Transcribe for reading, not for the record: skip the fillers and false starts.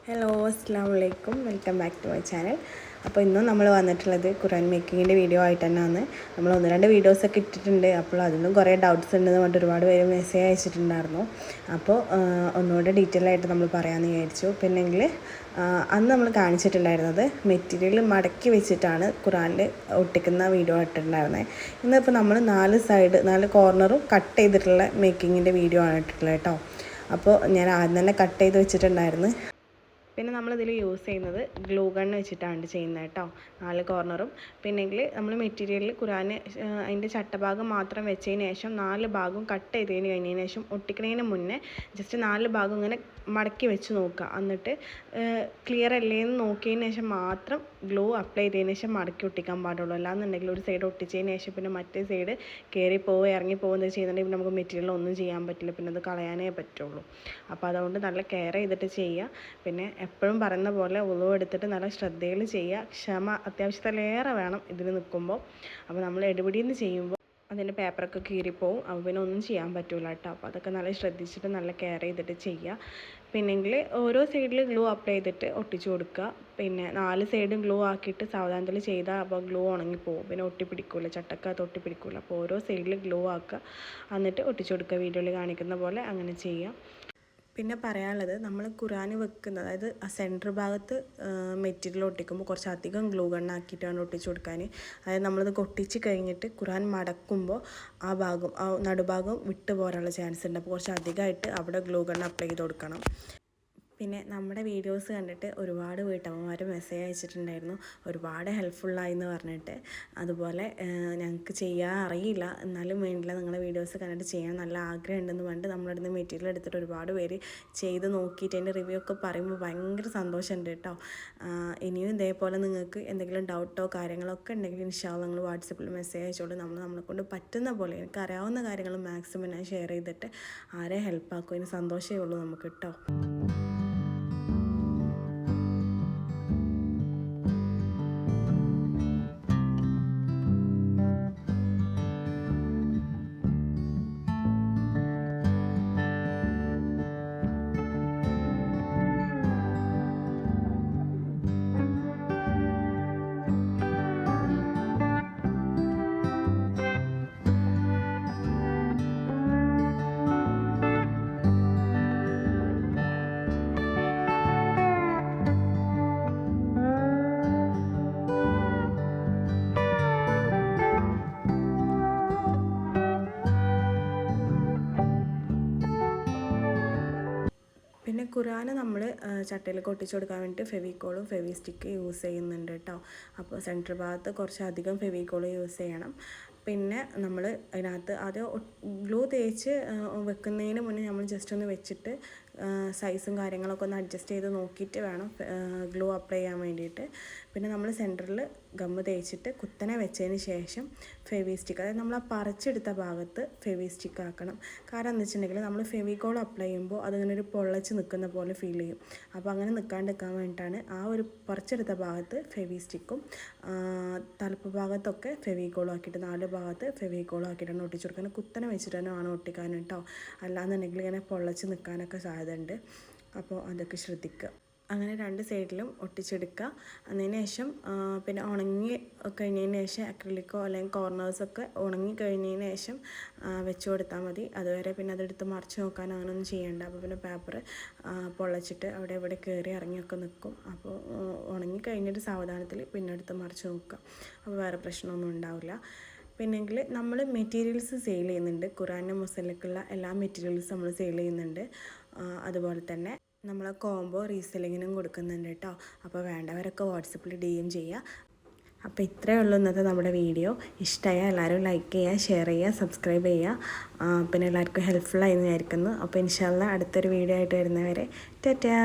Hello അസ്സലാമു welcome back to my channel. അപ്പോൾ ഇന്നും നമ്മൾ വന്നിട്ടുള്ളത് ഖുർആൻ മേക്കിങ്ങിൻ്റെ വീഡിയോ ആയിട്ട് തന്നെയാണ്. നമ്മൾ 1-2 വീഡിയോസൊക്കെ ഇട്ടിട്ടുണ്ട്. അപ്പോൾ അതിലും കുറേ ഡൗട്ട്സ് ഉണ്ടെന്ന് പറഞ്ഞിട്ട് ഒരുപാട് പേര് മെസ്സേജ് അയച്ചിട്ടുണ്ടായിരുന്നു. അപ്പോൾ ഒന്നുകൂടെ ഡീറ്റെയിൽ ആയിട്ട് നമ്മൾ പറയാമെന്ന് വിചാരിച്ചു. പിന്നെങ്കിൽ അന്ന് നമ്മൾ കാണിച്ചിട്ടുണ്ടായിരുന്നത് മെറ്റീരിയൽ മടക്കി വെച്ചിട്ടാണ് ഖുർആനിൽ ഒട്ടിക്കുന്ന വീഡിയോ ഇട്ടിട്ടുണ്ടായിരുന്നത്. ഇന്നിപ്പോൾ നമ്മൾ 4 കോർണറും കട്ട് ചെയ്തിട്ടുള്ള മേക്കിങ്ങിൻ്റെ വീഡിയോ ആണ് ഇട്ടിട്ടുള്ളത് കേട്ടോ. അപ്പോൾ ഞാൻ ആദ്യം തന്നെ കട്ട് ചെയ്ത് വെച്ചിട്ടുണ്ടായിരുന്നു. പിന്നെ നമ്മളിതിൽ യൂസ് ചെയ്യുന്നത് ഗ്ലൂ ഗൺ വെച്ചിട്ടാണ് ചെയ്യുന്നത് കേട്ടോ. 4 കോർണറും പിന്നെങ്കിൽ നമ്മൾ മെറ്റീരിയലിൽ ഖുർആന് അതിൻ്റെ ചട്ടഭാഗം മാത്രം വെച്ചതിന് ശേഷം 4 ഭാഗവും കട്ട് ചെയ്തതിന് കഴിഞ്ഞതിന് ശേഷം ഒട്ടിക്കുന്നതിന് മുന്നേ ജസ്റ്റ് 4 ഭാഗം ഇങ്ങനെ മടക്കി വെച്ച് നോക്കുക. എന്നിട്ട് ക്ലിയർ അല്ലേന്ന് നോക്കിയതിന് ശേഷം മാത്രം ഗ്ലൂ അപ്ലൈ ചെയ്തതിന് ശേഷം മടക്കി ഒട്ടിക്കാൻ പാടുള്ളൂ. അല്ലാന്നുണ്ടെങ്കിൽ ഒരു സൈഡ് ഒട്ടിച്ചതിന് ശേഷം പിന്നെ മറ്റേ സൈഡ് കയറി പോവുക ഇറങ്ങി പോകുന്നത് ചെയ്യുന്നുണ്ടെങ്കിൽ നമുക്ക് മെറ്റീരിയൽ ഒന്നും ചെയ്യാൻ പറ്റില്ല, പിന്നെ അത് കളയാനേ പറ്റുള്ളൂ. അപ്പോൾ അതുകൊണ്ട് നല്ല കെയർ ചെയ്തിട്ട് ചെയ്യുക. പിന്നെ എപ്പോഴും പറയുന്ന പോലെ ഉളു എടുത്തിട്ട് നല്ല ശ്രദ്ധയിൽ ചെയ്യുക. ക്ഷമ അത്യാവശ്യത്തിലേറെ വേണം ഇതിന് നിൽക്കുമ്പോൾ. അപ്പോൾ നമ്മൾ എടുപിടിയിൽ നിന്ന് ചെയ്യുമ്പോൾ അതിൻ്റെ പേപ്പറൊക്കെ കീറിപ്പോവും. അപ്പോൾ പിന്നെ ഒന്നും ചെയ്യാൻ പറ്റില്ല കേട്ടോ. അപ്പോൾ അതൊക്കെ നല്ല ശ്രദ്ധിച്ചിട്ട് നല്ല കെയർ ചെയ്തിട്ട് ചെയ്യുക. പിന്നെങ്കിൽ ഓരോ സൈഡിൽ ഗ്ലൂ അപ്ലൈ ചെയ്തിട്ട് ഒട്ടിച്ചു കൊടുക്കുക. പിന്നെ 4 സൈഡും ഗ്ലൂ ആക്കിയിട്ട് സാവധാനത്തിൽ ചെയ്താൽ അപ്പോൾ ഗ്ലൂ ഉണങ്ങിപ്പോവും, പിന്നെ ഒട്ടിപ്പിടിക്കില്ല, ചട്ടക്കകത്ത് ഒട്ടിപ്പിടിക്കില്ല. അപ്പോൾ ഓരോ സൈഡിൽ ഗ്ലൂ ആക്കുക, എന്നിട്ട് ഒട്ടിച്ചു കൊടുക്കുക. വീഡിയോയിൽ കാണിക്കുന്ന പോലെ അങ്ങനെ ചെയ്യാം. പിന്നെ പറയാനുള്ളത്, നമ്മൾ ഖുർആൻ വെക്കുന്നത്, അതായത് ആ സെൻറ്റർ ഭാഗത്ത് മെറ്റീരിയൽ ഒട്ടിക്കുമ്പോൾ കുറച്ചധികം ഗ്ലൂ ഗണ്ണാക്കിയിട്ടാണ് ഒട്ടിച്ചു കൊടുക്കാൻ. അതായത് നമ്മളിത് ഒട്ടിച്ച് കഴിഞ്ഞിട്ട് ഖുർആൻ മടക്കുമ്പോൾ ആ നടുഭാഗം വിട്ടു പോരാനുള്ള ചാൻസ് ഉണ്ട്. അപ്പോൾ കുറച്ച് അധികമായിട്ട് അവിടെ ഗ്ലൂ ഗണ്ണ് അപ്ലൈ ചെയ്ത് കൊടുക്കണം. പിന്നെ നമ്മുടെ വീഡിയോസ് കണ്ടിട്ട് ഒരുപാട് വീട്ടമ്മമാർ മെസ്സേജ് അയച്ചിട്ടുണ്ടായിരുന്നു, ഒരുപാട് ഹെൽപ്ഫുള്ളായി എന്ന് പറഞ്ഞിട്ട്. അതുപോലെ ഞങ്ങൾക്ക് ചെയ്യാൻ അറിയില്ല, എന്നാലും വേണ്ടില്ല, നിങ്ങളുടെ വീഡിയോസ് കണ്ടിട്ട് ചെയ്യാൻ നല്ല ആഗ്രഹം ഉണ്ടെന്ന് പറഞ്ഞിട്ട് നമ്മുടെ അടുത്ത് മെറ്റീരിയൽ എടുത്തിട്ട് ഒരുപാട് പേര് ചെയ്ത് നോക്കിയിട്ട് അതിൻ്റെ റിവ്യൂ ഒക്കെ പറയുമ്പോൾ ഭയങ്കര സന്തോഷമുണ്ട് കേട്ടോ. ഇനിയും ഇതേപോലെ നിങ്ങൾക്ക് എന്തെങ്കിലും ഡൗട്ടോ കാര്യങ്ങളോ ഒക്കെ ഉണ്ടെങ്കിൽ ഇൻഷാ അല്ലാഹ് നിങ്ങൾ വാട്സപ്പിൽ മെസ്സേജ് അയച്ചോളൂ. നമ്മളെ കൊണ്ട് പറ്റുന്ന പോലെ എനിക്ക് അറിയാവുന്ന കാര്യങ്ങൾ മാക്സിമം ഞാൻ ഷെയർ ചെയ്തിട്ട് ആരെ ഹെൽപ്പാക്കും. അതിന് സന്തോഷമേ ഉള്ളൂ നമുക്ക് കേട്ടോ. പിന്നെ ഖുർആൻ നമ്മൾ ചട്ടയിലൊക്കെ ഒട്ടിച്ചു കൊടുക്കാൻ വേണ്ടിയിട്ട് ഫെവിക്കോളും ഫെവിസ്റ്റിക്ക് യൂസ് ചെയ്യുന്നുണ്ട് കേട്ടോ. അപ്പോൾ സെൻറ്റർ ഭാഗത്ത് കുറച്ചധികം ഫെവിക്കോൾ യൂസ് ചെയ്യണം. പിന്നെ നമ്മൾ അതിനകത്ത് ആദ്യം ഗ്ലൂ തേച്ച് വെക്കുന്നതിന് മുന്നേ നമ്മൾ ജസ്റ്റ് ഒന്ന് വെച്ചിട്ട് സൈസും കാര്യങ്ങളൊക്കെ ഒന്ന് അഡ്ജസ്റ്റ് ചെയ്ത് നോക്കിയിട്ട് വേണം ഗ്ലൂ അപ്ലൈ ചെയ്യാൻ വേണ്ടിയിട്ട്. പിന്നെ നമ്മൾ സെൻറ്ററിൽ ഗമ്മ് തേച്ചിട്ട് കുത്തനെ വെച്ചതിന് ശേഷം ഫെവിസ്റ്റിക്ക്, അതായത് നമ്മൾ ആ പറിച്ചെടുത്ത ഭാഗത്ത് ഫെവിസ്റ്റിക്ക് ആക്കണം. കാരണം എന്ന് വെച്ചിട്ടുണ്ടെങ്കിൽ നമ്മൾ ഫെവിക്കോൾ അപ്ലൈ ചെയ്യുമ്പോൾ അതിങ്ങനെ ഒരു പൊള്ളച്ച് നിൽക്കുന്ന പോലെ ഫീൽ ചെയ്യും. അപ്പോൾ അങ്ങനെ നിൽക്കാണ്ടിരിക്കാൻ വേണ്ടിയിട്ടാണ് ആ ഒരു പറിച്ചെടുത്ത ഭാഗത്ത് ഫെവിസ്റ്റിക്കും തലപ്പ് ഭാഗത്തൊക്കെ ഫെവിക്കോളും ആക്കിയിട്ട് 4 ഭാഗത്ത് ഫെവിക്കോളും ആക്കിയിട്ടാണ് ഒട്ടിച്ചു കൊടുക്കാൻ. കുത്തനെ വെച്ചിട്ട് തന്നെ വേണം ഒട്ടിക്കാൻ കേട്ടോ. അല്ലാന്നുണ്ടെങ്കിൽ ഇങ്ങനെ പൊള്ളച്ച് നിൽക്കാനൊക്കെ സാധ്യത ഉണ്ട്. അപ്പോൾ അതൊക്കെ ശ്രദ്ധിക്കുക. അങ്ങനെ 2 സൈഡിലും ഒട്ടിച്ചെടുക്കുക. അതിന് ശേഷം പിന്നെ ഉണങ്ങി കഴിഞ്ഞതിന് ശേഷം അക്രിലിക്കോ അല്ലെങ്കിൽ കോർണേഴ്സൊക്കെ ഉണങ്ങി കഴിഞ്ഞതിന് ശേഷം വെച്ച് കൊടുത്താൽ മതി. അതുവരെ പിന്നെ അതെടുത്ത് മറിച്ച് നോക്കാൻ അങ്ങനെയൊന്നും ചെയ്യേണ്ട. അപ്പോൾ പിന്നെ പേപ്പർ പൊള്ളച്ചിട്ട് അവിടെ ഇവിടെ കയറി ഇറങ്ങിയൊക്കെ നിൽക്കും. അപ്പോൾ ഉണങ്ങി കഴിഞ്ഞിട്ട് സാവധാനത്തിൽ പിന്നെ എടുത്ത് മറിച്ച് നോക്കുക. അപ്പോൾ വേറെ പ്രശ്നമൊന്നും ഉണ്ടാവില്ല. പിന്നെങ്കിൽ നമ്മൾ മെറ്റീരിയൽസ് സെയിൽ ചെയ്യുന്നുണ്ട്. ഖുർആൻ്റെ മുസല്ലക്കുള്ള എല്ലാ മെറ്റീരിയൽസും നമ്മൾ സെയിൽ ചെയ്യുന്നുണ്ട്. അതുപോലെ തന്നെ നമ്മൾ കോംബോ റീസെല്ലിങ്ങിനും കൊടുക്കുന്നുണ്ട് കേട്ടോ. അപ്പോൾ വേണ്ടവരൊക്കെ വാട്സപ്പിൽ DM ചെയ്യുക. അപ്പോൾ ഇത്രയേ ഉള്ളൂ ഇന്നത്തെ നമ്മുടെ വീഡിയോ. ഇഷ്ടമായ എല്ലാവരും ലൈക്ക് ചെയ്യുക, ഷെയർ ചെയ്യുക, സബ്സ്ക്രൈബ് ചെയ്യുക. പിന്നെ എല്ലാവർക്കും ഹെൽപ്ഫുള്ളായി എന്ന് വിചാരിക്കുന്നു. അപ്പോൾ ഇൻഷാ അല്ലാഹ് അടുത്തൊരു വീഡിയോ ആയിട്ട് വരുന്നവരെ ടാറ്റാ.